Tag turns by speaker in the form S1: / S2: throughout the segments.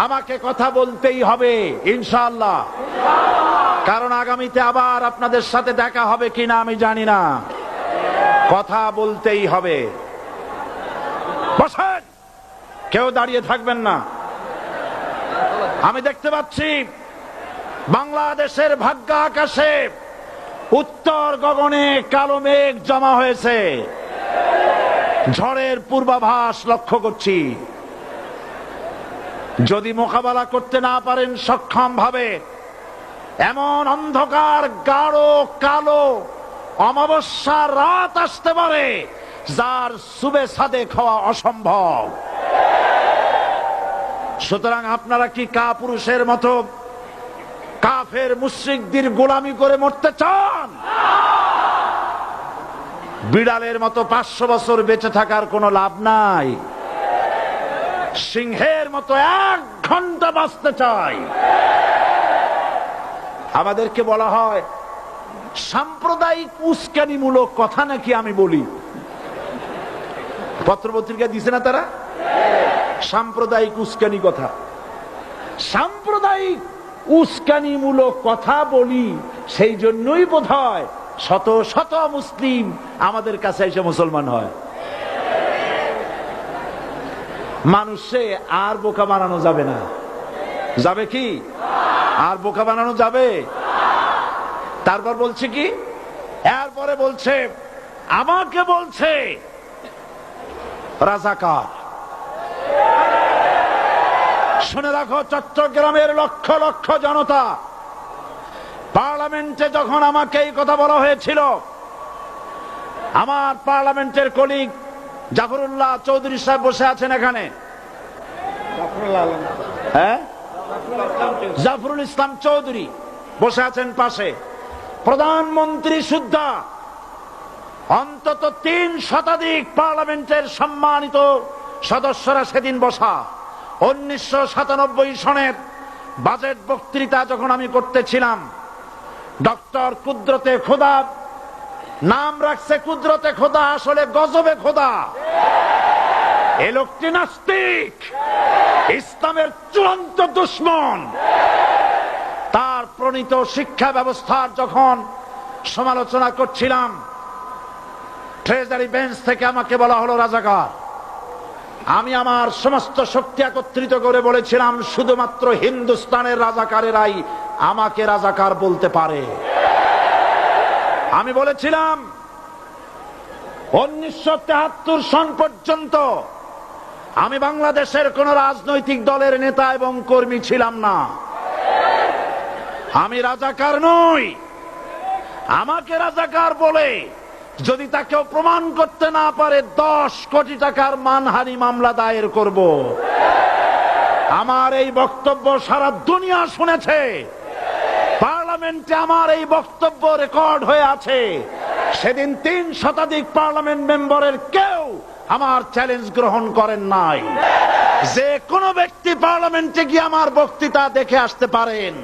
S1: আমাকে কথা বলতেই হবে ইনশাআল্লাহ। কারণ আগামীতে আবার আপনাদের সাথে দেখা হবে কিনা আমি জানি না, কথা বলতেই হবে। বসেন, কেউ দাঁড়িয়ে থাকবেন না। আমি দেখতে পাচ্ছি বাংলাদেশের ভাগ্য আকাশে উত্তর গগনে কালো মেঘ জমা হয়েছে, ঝড়ের পূর্বাভাস লক্ষ্য করছি। যদি মোকাবেলা করতে না পারেন সক্ষম ভাবে, এমন অন্ধকার গাঢ় কালো অমাবস্যার রাত আসতে পারে যার সুবে সাদেক হওয়া অসম্ভব। সুতরাং আপনারা কি কাপুরুষের মতো কাফের মুশরিকদের গোলামি করে মরতে চান? বিড়ালের মতো 500 বছর বেঁচে থাকার কোনো লাভ নাই। সিংহের মতো 1 ঘন্টা বাঁচতে চাই। আমাদেরকে বলা হয় সাম্প্রদায়িক উস্কানিমূলক কথা নাকি আমি বলি। পত্রপত্রিকা দিছে না তারা? সাম্প্রদায়িক উস্কানি কথা, সাম্প্রদায়িক উস্কানিমূলক কথা বলি। সেই জন্যই বোধহয় শত শত মুসলিম আমাদের কাছে এসে মুসলমান হয়। মানুষে আর বোকা বানানো যাবে না। যাবে কি? আর বোকা বানানো যাবে? তারপর বলছে কি, এরপরে বলছে আমাকে বলছে রাজাকার। শুনে রাখো চট্টগ্রামের লক্ষ লক্ষ জনতা, পার্লামেন্টে যখন আমাকে এই কথা বলা হয়েছিল, আমার পার্লামেন্টের কলিগ জাফরুল্লাহ চৌধুরী সাহেব বসে আছেন এখানে, হ্যাঁ, জাফরুল ইসলাম চৌধুরী বসে আছেন পাশে, প্রধানমন্ত্রী সুদ্ধা, অন্তত 3 শতাধিক পার্লামেন্টের সম্মানিত সদস্যরা সেদিন বসা। 1997 সনের বাজেট বক্তৃতা যখন আমি করতেছিলাম, ডক্টর কুদরতে খোদা, নাম রাখছে কুদরতে খোদা, আসলে গজবে খোদা। এ লোকটি নাস্তিক, ইসলামের চূড়ান্ত দুশমন। তার প্রণীত শিক্ষা ব্যবস্থার যখন সমালোচনা করছিলাম, ট্রেজারি বেঞ্চ থেকে আমাকে বলা হলো রাজাকার। আমি আমার সমস্ত শক্তি একত্রিত করে বলেছিলাম শুধুমাত্র হিন্দুস্তানের রাজাকারেরাই আমাকে রাজাকার বলতে পারে। আমি বলেছিলাম 1973 সন পর্যন্ত আমি বাংলাদেশের কোন রাজনৈতিক দলের নেতা এবং কর্মী ছিলাম না। আমি রাজাকার নই। আমাকে রাজাকার বলে যদি তাকেও প্রমাণ করতে না পারে 10 কোটি টাকার মানহানি মামলা দায়ের করব। আমার এই বক্তব্য সারা দুনিয়া শুনেছে। পার্লামেন্টে আমার এই বক্তব্য রেকর্ড হয়ে আছে। সেদিন 3 শতাধিক পার্লামেন্ট মেম্বারের কেউ আমার চ্যালেঞ্জ গ্রহণ করেন নাই। যে কোনো ব্যক্তি পার্লামেন্টে গিয়ে আমার বক্তৃতা দেখে আসতে পারেন।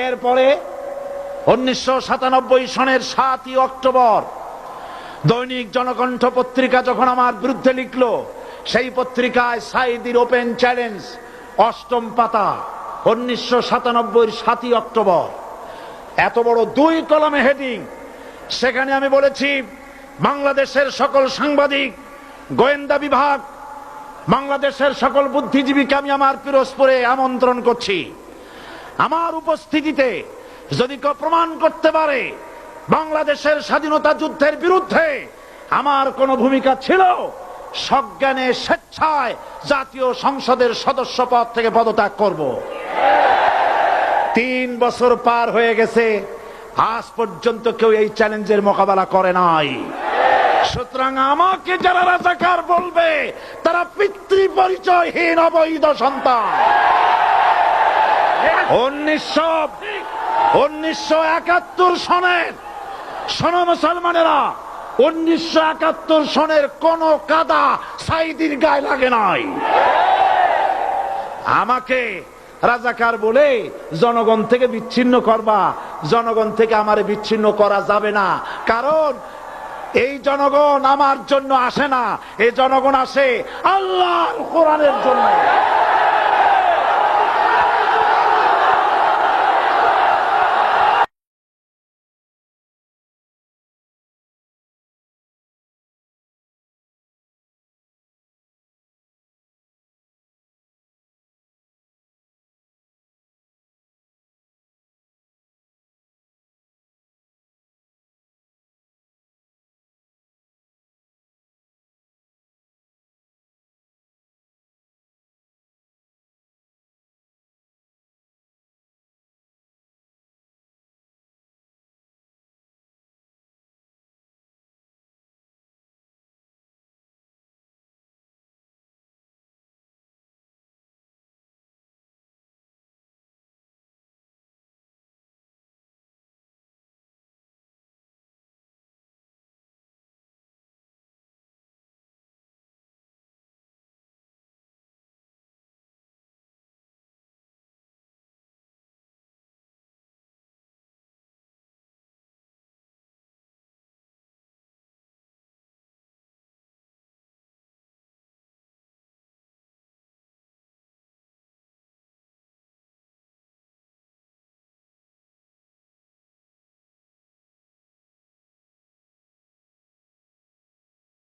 S1: এরপরে 1997 সনের 7ই অক্টোবর দৈনিক জনকণ্ঠ পত্রিকা যখন আমার বিরুদ্ধে লিখলো, সেই পত্রিকায় সাইদির ওপেন চ্যালেঞ্জ 8ম পাতা, 1997 7ই অক্টোবর, এত বড় 2 কলামে হেডিং। সেখানে আমি বলেছি বাংলাদেশের সকল সাংবাদিক, গোয়েন্দা বিভাগ, বাংলাদেশের সকল বুদ্ধিজীবীকে আমি আমার পিরোজপুরে আমন্ত্রণ করছি। আমার উপস্থিতিতে যদি কেউ প্রমাণ করতে পারে বাংলাদেশের স্বাধীনতা যুদ্ধের বিরুদ্ধে আমার কোনো ভূমিকা ছিল, সজ্ঞানে স্বেচ্ছায় জাতীয় সংসদের সদস্য পদ থেকে পদত্যাগ করব। 3 বছর পার হয়ে গেছে, আজ পর্যন্ত কেউ এই চ্যালেঞ্জের মোকাবেলা করে নাই। সুতরাং আমাকে যারা রাজাকার বলবে তারা পিতৃ পরিচয়হীন অবৈধ সন্তান। 1971 সনের, শোনো মুসলমানেরা, 1971 সনের কোন কাদা সাইদির গায়ে লাগে নাই। আমাকে রাজাকার বলে জনগণ থেকে বিচ্ছিন্ন করবা, জনগণ থেকে আমারে বিচ্ছিন্ন করা যাবে না। কারণ এই জনগণ আমার জন্য আসে না, এই জনগণ আসে আল্লাহর কোরআনের জন্য।